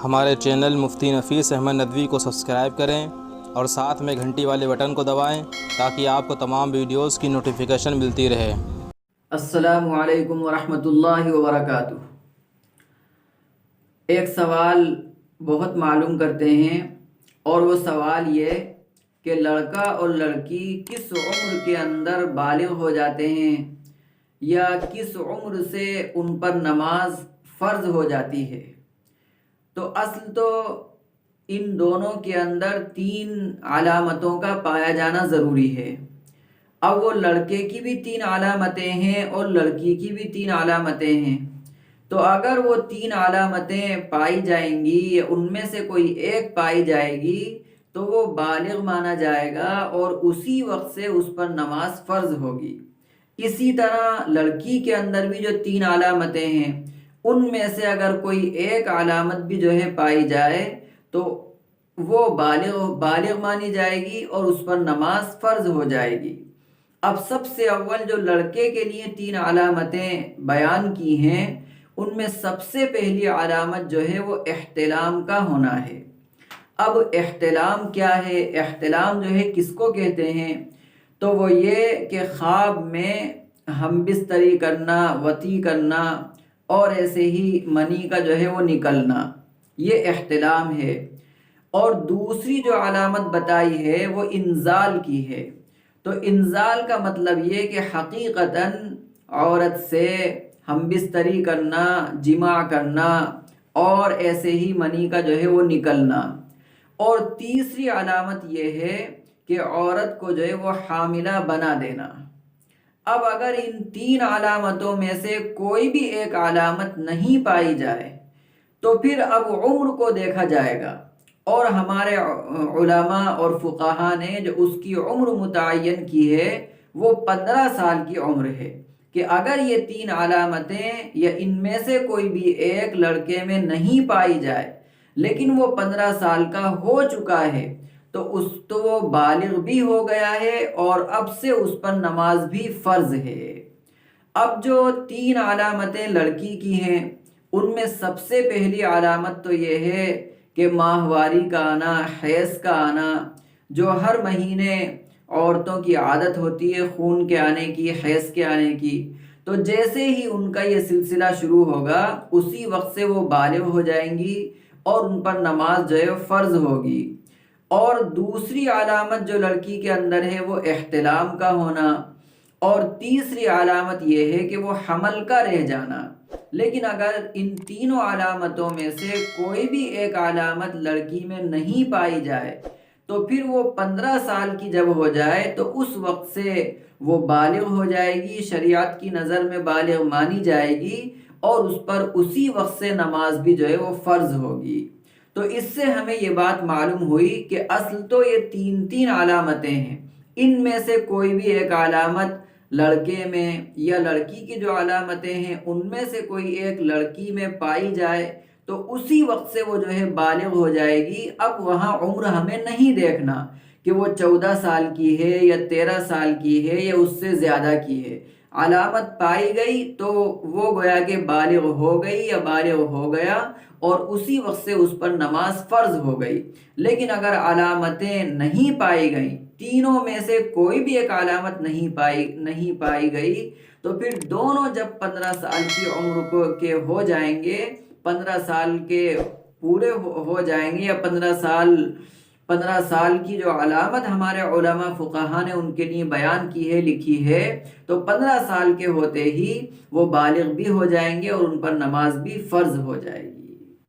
ہمارے چینل مفتی نفیس احمد ندوی کو سبسکرائب کریں اور ساتھ میں گھنٹی والے بٹن کو دبائیں تاکہ آپ کو تمام ویڈیوز کی نوٹیفیکیشن ملتی رہے۔ السلام علیکم ورحمۃ اللہ وبرکاتہ۔ ایک سوال بہت معلوم کرتے ہیں، اور وہ سوال یہ کہ لڑکا اور لڑکی کس عمر کے اندر بالغ ہو جاتے ہیں، یا کس عمر سے ان پر نماز فرض ہو جاتی ہے۔ تو اصل تو ان دونوں کے اندر 3 علامتوں کا پایا جانا ضروری ہے۔ اب وہ لڑکے کی بھی 3 علامتیں ہیں اور لڑکی کی بھی 3 علامتیں ہیں، تو اگر وہ 3 علامتیں پائی جائیں گی یا ان میں سے کوئی ایک پائی جائے گی تو وہ بالغ مانا جائے گا اور اسی وقت سے اس پر نماز فرض ہوگی۔ اسی طرح لڑکی کے اندر بھی جو 3 علامتیں ہیں ان میں سے اگر کوئی ایک علامت بھی جو ہے پائی جائے تو وہ بالغ مانی جائے گی اور اس پر نماز فرض ہو جائے گی۔ اب سب سے اول جو لڑکے کے لیے 3 علامتیں بیان کی ہیں ان میں سب سے پہلی علامت جو ہے وہ احتلام کا ہونا ہے۔ اب احتلام کیا ہے؟ احتلام جو ہے کس کو کہتے ہیں؟ تو وہ یہ کہ خواب میں ہم بستری کرنا، وطی کرنا اور ایسے ہی منی کا جو ہے وہ نکلنا، یہ احتلام ہے۔ اور دوسری جو علامت بتائی ہے وہ انزال کی ہے۔ تو انزال کا مطلب یہ کہ حقیقتاً عورت سے ہم بستری کرنا، جماع کرنا اور ایسے ہی منی کا جو ہے وہ نکلنا۔ اور تیسری علامت یہ ہے کہ عورت کو جو ہے وہ حاملہ بنا دینا۔ اب اگر ان 3 علامتوں میں سے کوئی بھی ایک علامت نہیں پائی جائے تو پھر اب عمر کو دیکھا جائے گا، اور ہمارے علماء اور فقہا نے جو اس کی عمر متعین کی ہے وہ 15 سال کی عمر ہے، کہ اگر یہ 3 علامتیں یا ان میں سے کوئی بھی ایک لڑکے میں نہیں پائی جائے لیکن وہ 15 سال کا ہو چکا ہے تو وہ بالغ بھی ہو گیا ہے اور اب سے اس پر نماز بھی فرض ہے۔ اب جو 3 علامتیں لڑکی کی ہیں ان میں سب سے پہلی علامت تو یہ ہے کہ ماہواری کا آنا، حیض کا آنا، جو ہر مہینے عورتوں کی عادت ہوتی ہے خون کے آنے کی، حیض کے آنے کی، تو جیسے ہی ان کا یہ سلسلہ شروع ہوگا اسی وقت سے وہ بالغ ہو جائیں گی اور ان پر نماز جو ہے فرض ہوگی۔ اور دوسری علامت جو لڑکی کے اندر ہے وہ احتلام کا ہونا، اور تیسری علامت یہ ہے کہ وہ حمل کا رہ جانا۔ لیکن اگر ان تینوں علامتوں میں سے کوئی بھی ایک علامت لڑکی میں نہیں پائی جائے تو پھر وہ 15 سال کی جب ہو جائے تو اس وقت سے وہ بالغ ہو جائے گی، شریعت کی نظر میں بالغ مانی جائے گی اور اس پر اسی وقت سے نماز بھی جو ہے وہ فرض ہوگی۔ تو اس سے ہمیں یہ بات معلوم ہوئی کہ اصل تو یہ 3 علامتیں ہیں، ان میں سے کوئی بھی ایک علامت لڑکے میں یا لڑکی کی جو علامتیں ہیں ان میں سے کوئی ایک لڑکی میں پائی جائے تو اسی وقت سے وہ جو ہے بالغ ہو جائے گی۔ اب وہاں عمر ہمیں نہیں دیکھنا کہ وہ 14 سال کی ہے یا 13 سال کی ہے یا اس سے زیادہ کی ہے، علامت پائی گئی تو وہ گویا کہ بالغ ہو گئی یا بالغ ہو گیا اور اسی وقت سے اس پر نماز فرض ہو گئی۔ لیکن اگر علامتیں نہیں پائی گئیں، تینوں میں سے کوئی بھی ایک علامت نہیں پائی گئی تو پھر دونوں جب 15 سال کی عمر کے ہو جائیں گے، 15 سال کے پورے ہو جائیں گے، یا 15 سال کی جو علامت ہمارے علماء فقہا نے ان کے لیے بیان کی ہے، لکھی ہے، تو 15 سال کے ہوتے ہی وہ بالغ بھی ہو جائیں گے اور ان پر نماز بھی فرض ہو جائے گی۔